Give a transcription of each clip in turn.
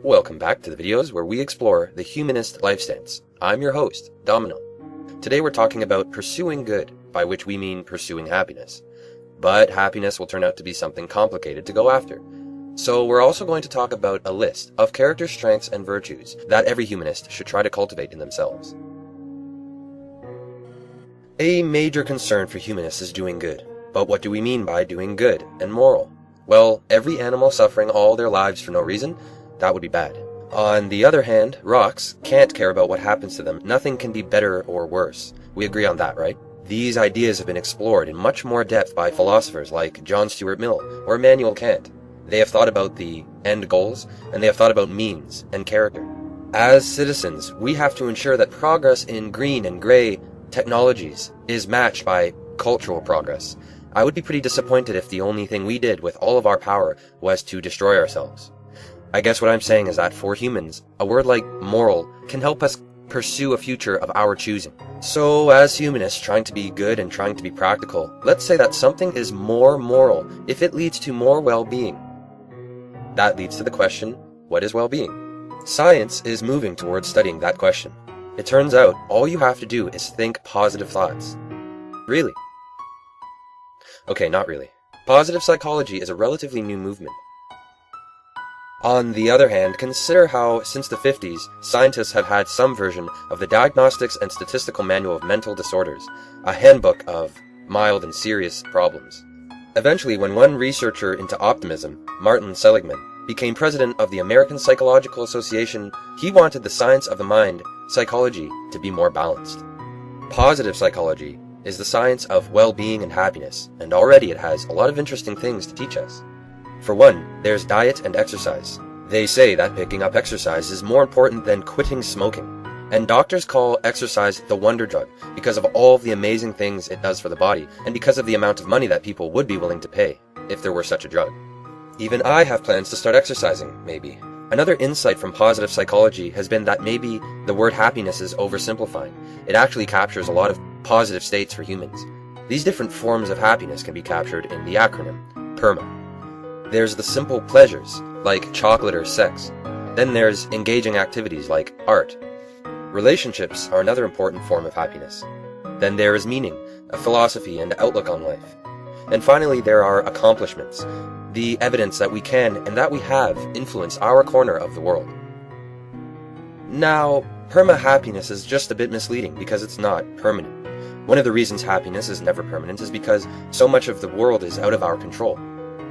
Welcome back to the videos where we explore the humanist life stance. I'm your host, Domino. Today we're talking about pursuing good, by which we mean pursuing happiness. But happiness will turn out to be something complicated to go after. So we're also going to talk about a list of character strengths and virtues that every humanist should try to cultivate in themselves. A major concern for humanists is doing good. But what do we mean by doing good and moral? Well, every animal suffering all their lives for no reason, that would be bad. On the other hand, rocks can't care about what happens to them. Nothing can be better or worse. We agree on that, right? These ideas have been explored in much more depth by philosophers like John Stuart Mill or Immanuel Kant. They have thought about the end goals, and they have thought about means and character. As citizens, we have to ensure that progress in green and gray technologies is matched by cultural progress. I would be pretty disappointed if the only thing we did with all of our power was to destroy ourselves. I guess what I'm saying is that for humans, a word like moral can help us pursue a future of our choosing. So as humanists trying to be good and trying to be practical, let's say that something is more moral if it leads to more well-being. That leads to the question, what is well-being? Science is moving towards studying that question. It turns out all you have to do is think positive thoughts. Really? Okay, not really. Positive psychology is a relatively new movement. On the other hand, consider how, since the 50s, scientists have had some version of the Diagnostics and Statistical Manual of Mental Disorders, a handbook of mild and serious problems. Eventually, when one researcher into optimism, Martin Seligman, became president of the American Psychological Association, he wanted the science of the mind, psychology, to be more balanced. Positive psychology is the science of well-being and happiness, and already it has a lot of interesting things to teach us. For one, there's diet and exercise. They say that picking up exercise is more important than quitting smoking. And doctors call exercise the wonder drug because of all of the amazing things it does for the body, and because of the amount of money that people would be willing to pay if there were such a drug. Even I have plans to start exercising, maybe. Another insight from positive psychology has been that maybe the word happiness is oversimplifying. It actually captures a lot of positive states for humans. These different forms of happiness can be captured in the acronym PERMA. There's the simple pleasures, like chocolate or sex. Then there's engaging activities like art. Relationships are another important form of happiness. Then there is meaning, a philosophy and outlook on life. And finally, there are accomplishments, the evidence that we can and that we have influenced our corner of the world. Now, perma-happiness is just a bit misleading because it's not permanent. One of the reasons happiness is never permanent is because so much of the world is out of our control.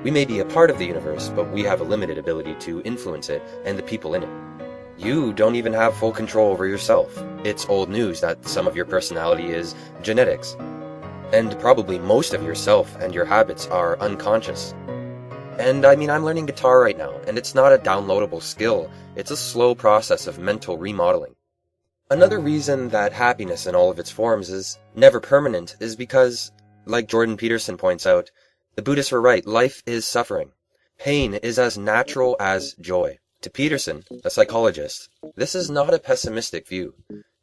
We may be a part of the universe, but we have a limited ability to influence it and the people in it. You don't even have full control over yourself. It's old news that some of your personality is genetics. And probably most of yourself and your habits are unconscious. And I'm learning guitar right now, and it's not a downloadable skill. It's a slow process of mental remodeling. Another reason that happiness in all of its forms is never permanent is because, like Jordan Peterson points out, the Buddhists were right, life is suffering. Pain is as natural as joy. To Peterson, a psychologist, this is not a pessimistic view.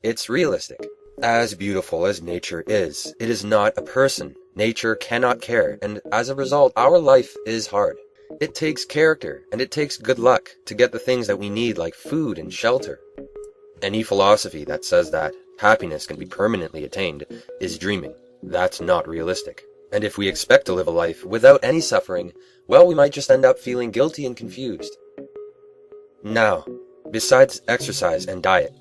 It's realistic. As beautiful as nature is, it is not a person. Nature cannot care, and as a result, our life is hard. It takes character, and it takes good luck to get the things that we need like food and shelter. Any philosophy that says that happiness can be permanently attained is dreaming. That's not realistic. And if we expect to live a life without any suffering, well, we might just end up feeling guilty and confused. Now, besides exercise and diet,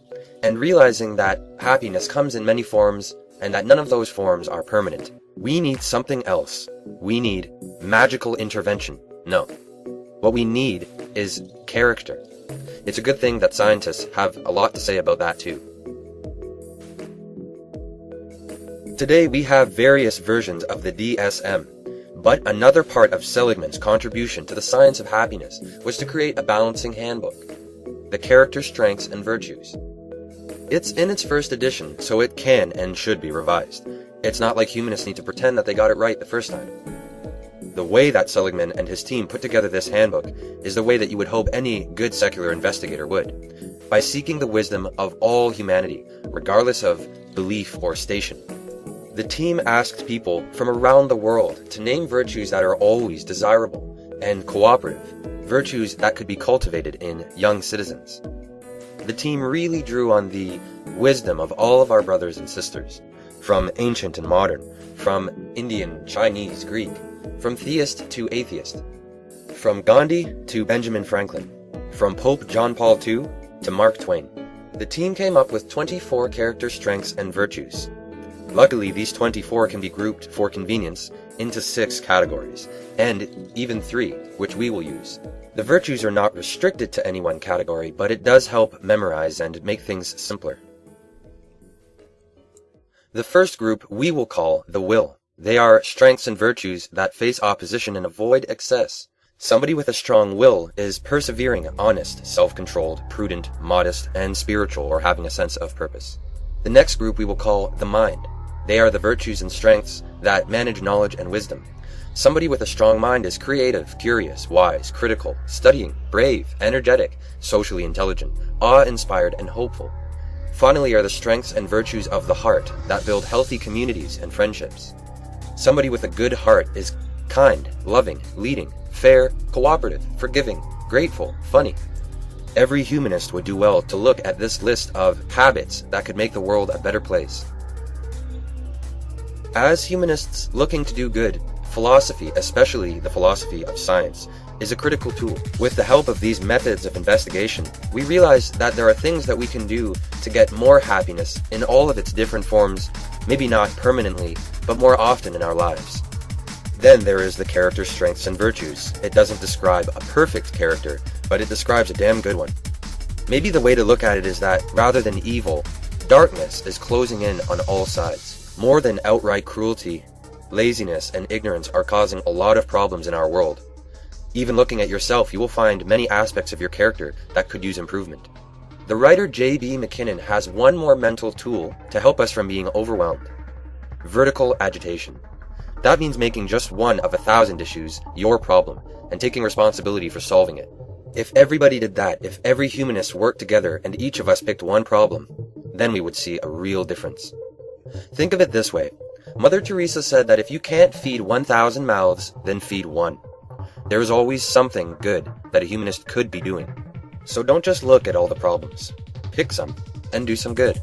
and realizing that happiness comes in many forms and that none of those forms are permanent, we need something else. We need magical intervention. No. What we need is character. It's a good thing that scientists have a lot to say about that too. Today we have various versions of the DSM, but another part of Seligman's contribution to the science of happiness was to create a balancing handbook, the character strengths and virtues. It's in its first edition, so it can and should be revised. It's not like humanists need to pretend that they got it right the first time. The way that Seligman and his team put together this handbook is the way that you would hope any good secular investigator would, by seeking the wisdom of all humanity, regardless of belief or station. The team asked people from around the world to name virtues that are always desirable and cooperative, virtues that could be cultivated in young citizens. The team really drew on the wisdom of all of our brothers and sisters, from ancient and modern, from Indian, Chinese, Greek, from theist to atheist, from Gandhi to Benjamin Franklin, from Pope John Paul II to Mark Twain. The team came up with 24 character strengths and virtues. Luckily, these 24 can be grouped for convenience into 6 categories, and even 3, which we will use. The virtues are not restricted to any one category, but it does help memorize and make things simpler. The first group we will call the will. They are strengths and virtues that face opposition and avoid excess. Somebody with a strong will is persevering, honest, self-controlled, prudent, modest, and spiritual, or having a sense of purpose. The next group we will call the mind. They are the virtues and strengths that manage knowledge and wisdom. Somebody with a strong mind is creative, curious, wise, critical, studying, brave, energetic, socially intelligent, awe-inspired, and hopeful. Finally are the strengths and virtues of the heart that build healthy communities and friendships. Somebody with a good heart is kind, loving, leading, fair, cooperative, forgiving, grateful, funny. Every humanist would do well to look at this list of habits that could make the world a better place. As humanists looking to do good, philosophy, especially the philosophy of science, is a critical tool. With the help of these methods of investigation, we realize that there are things that we can do to get more happiness in all of its different forms, maybe not permanently, but more often in our lives. Then there is the character strengths and virtues. It doesn't describe a perfect character, but it describes a damn good one. Maybe the way to look at it is that, rather than evil, darkness is closing in on all sides. More than outright cruelty, laziness and ignorance are causing a lot of problems in our world. Even looking at yourself, you will find many aspects of your character that could use improvement. The writer J.B. McKinnon has one more mental tool to help us from being overwhelmed. Vertical agitation. That means making just one of 1,000 issues your problem and taking responsibility for solving it. If everybody did that, if every humanist worked together and each of us picked one problem, then we would see a real difference. Think of it this way. Mother Teresa said that if you can't feed 1,000 mouths, then feed one. There is always something good that a humanist could be doing. So don't just look at all the problems. Pick some and do some good.